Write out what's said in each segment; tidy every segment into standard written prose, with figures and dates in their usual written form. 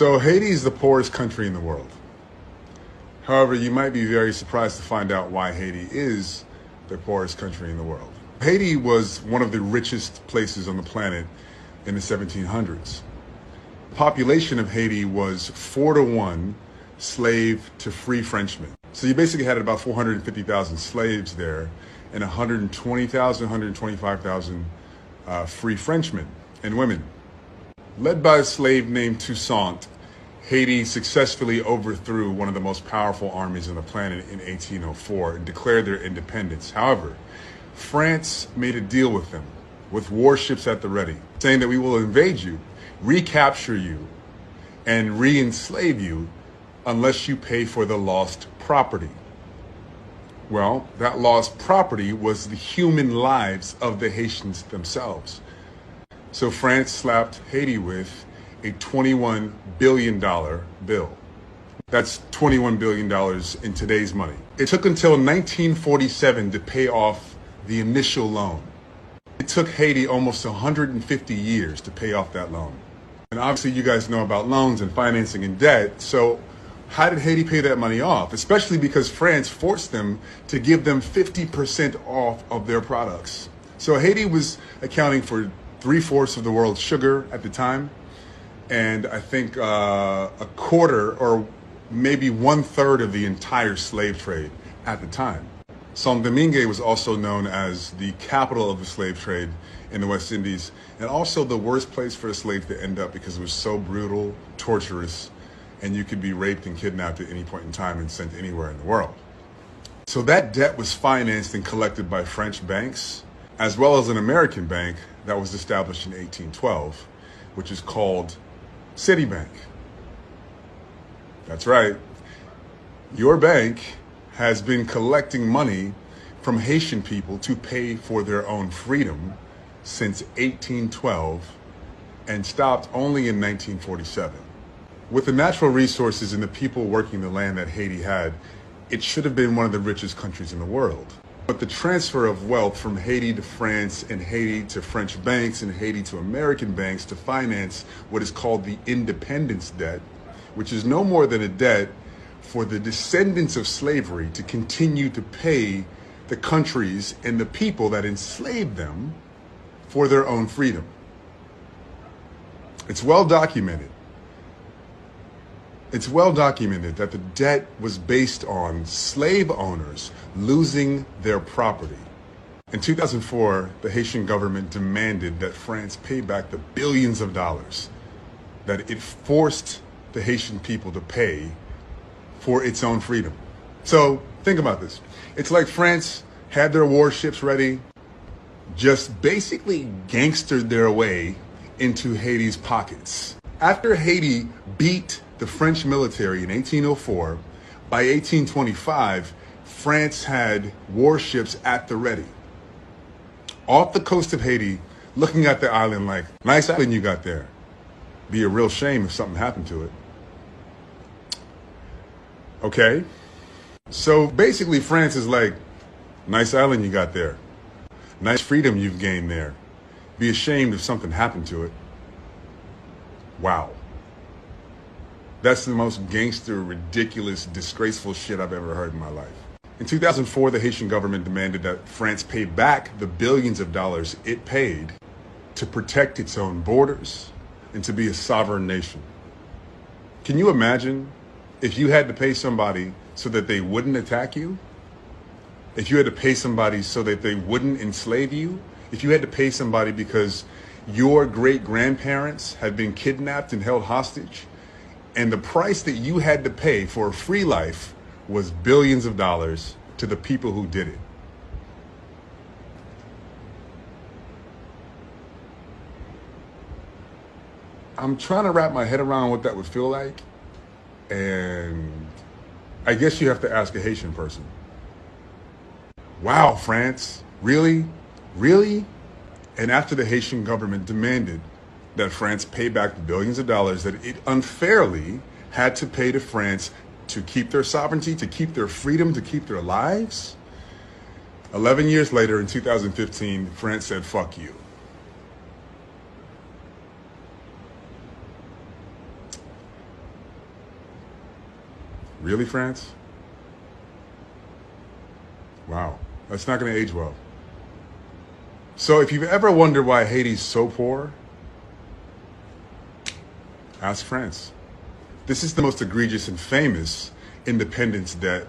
So Haiti is the poorest country in the world. However, you might be very surprised to find out why Haiti is the poorest country in the world. Haiti was one of the richest places on the planet in the 1700s. The population of Haiti was 4-to-1 slave to free Frenchmen. So you basically had about 450,000 slaves there and 120,000, 125,000 free Frenchmen and women. Led by a slave named Toussaint, Haiti successfully overthrew one of the most powerful armies on the planet in 1804 and declared their independence. However, France made a deal with them, with warships at the ready, saying that we will invade you, recapture you, and re-enslave you unless you pay for the lost property. Well, that lost property was the human lives of the Haitians themselves. So France slapped Haiti with a $21 billion bill. That's $21 billion in today's money. It took until 1947 to pay off the initial loan. It took Haiti almost 150 years to pay off that loan. And obviously you guys know about loans and financing and debt, so how did Haiti pay that money off? Especially because France forced them to give them 50% off of their products. So Haiti was accounting for 3/4 of the world's sugar at the time, and I think a quarter or maybe 1/3 of the entire slave trade at the time. Saint-Domingue was also known as the capital of the slave trade in the West Indies, and also the worst place for a slave to end up because it was so brutal, torturous, and you could be raped and kidnapped at any point in time and sent anywhere in the world. So that debt was financed and collected by French banks, as well as an American bank that was established in 1812, which is called Citibank. That's right. Your bank has been collecting money from Haitian people to pay for their own freedom since 1812 and stopped only in 1947. With the natural resources and the people working the land that Haiti had, it should have been one of the richest countries in the world. But the transfer of wealth from Haiti to France and Haiti to French banks and Haiti to American banks to finance what is called the independence debt, which is no more than a debt for the descendants of slavery to continue to pay the countries and the people that enslaved them for their own freedom. It's well documented. It's well documented that the debt was based on slave owners losing their property. In 2004, the Haitian government demanded that France pay back the billions of dollars that it forced the Haitian people to pay for its own freedom. So think about this. It's like France had their warships ready, just basically gangstered their way into Haiti's pockets. After Haiti beat the French military in 1804, by 1825, France had warships at the ready, off the coast of Haiti, looking at the island like, nice island you got there. Be a real shame if something happened to it. Okay? So basically France is like, nice island you got there. Nice freedom you've gained there. Be ashamed if something happened to it. Wow. That's the most gangster, ridiculous, disgraceful shit I've ever heard in my life. In 2004, the Haitian government demanded that France pay back the billions of dollars it paid to protect its own borders and to be a sovereign nation. Can you imagine if you had to pay somebody so that they wouldn't attack you? If you had to pay somebody so that they wouldn't enslave you? If you had to pay somebody because your great-grandparents had been kidnapped and held hostage, and the price that you had to pay for a free life was billions of dollars to the people who did it. I'm trying to wrap my head around what that would feel like, and I guess you have to ask a Haitian person. Wow, France, really? Really? And after the Haitian government demanded that France pay back the billions of dollars that it unfairly had to pay to France to keep their sovereignty, to keep their freedom, to keep their lives, 11 years later, in 2015, France said, fuck you. Really, France? Wow, that's not going to age well. So if you've ever wondered why Haiti's so poor, ask France. This is the most egregious and famous independence debt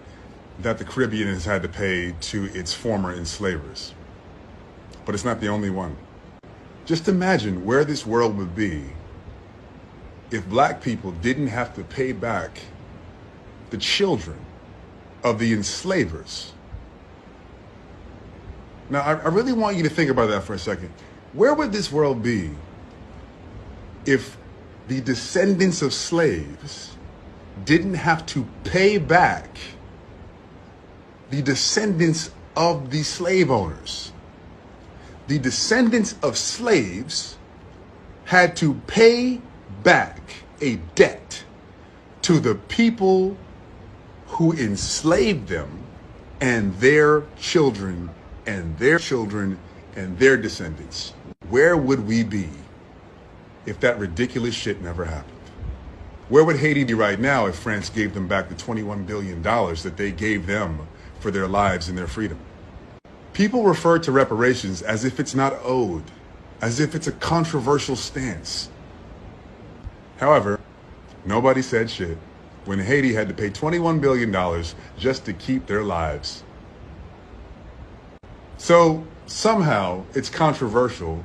that the Caribbean has had to pay to its former enslavers. But it's not the only one. Just imagine where this world would be if black people didn't have to pay back the children of the enslavers. Now, I really want you to think about that for a second. Where would this world be if the descendants of slaves didn't have to pay back the descendants of the slave owners? The descendants of slaves had to pay back a debt to the people who enslaved them and their children and their children and their descendants. Where would we be if that ridiculous shit never happened? Where would Haiti be right now if France gave them back the $21 billion that they gave them for their lives and their freedom? People refer to reparations as if it's not owed, as if it's a controversial stance. However, nobody said shit when Haiti had to pay $21 billion just to keep their lives. So somehow it's controversial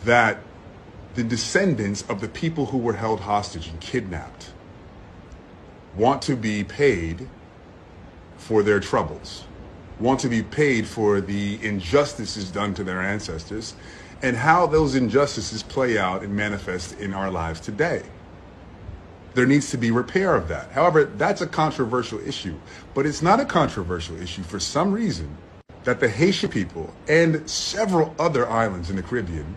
that the descendants of the people who were held hostage and kidnapped want to be paid for their troubles, want to be paid for the injustices done to their ancestors, and how those injustices play out and manifest in our lives today. There needs to be repair of that. However, that's a controversial issue, but it's not a controversial issue for some reason that the Haitian people and several other islands in the Caribbean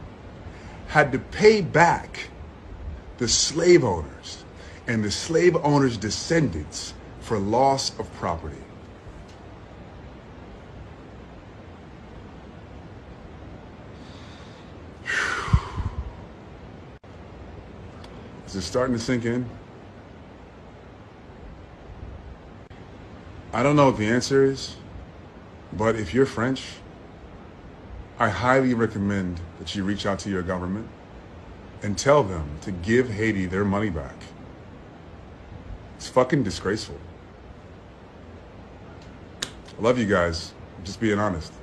had to pay back the slave owners and the slave owners' descendants for loss of property. Is it starting to sink in? I don't know what the answer is, but if you're French, I highly recommend that you reach out to your government and tell them to give Haiti their money back. It's fucking disgraceful. I love you guys. I'm just being honest.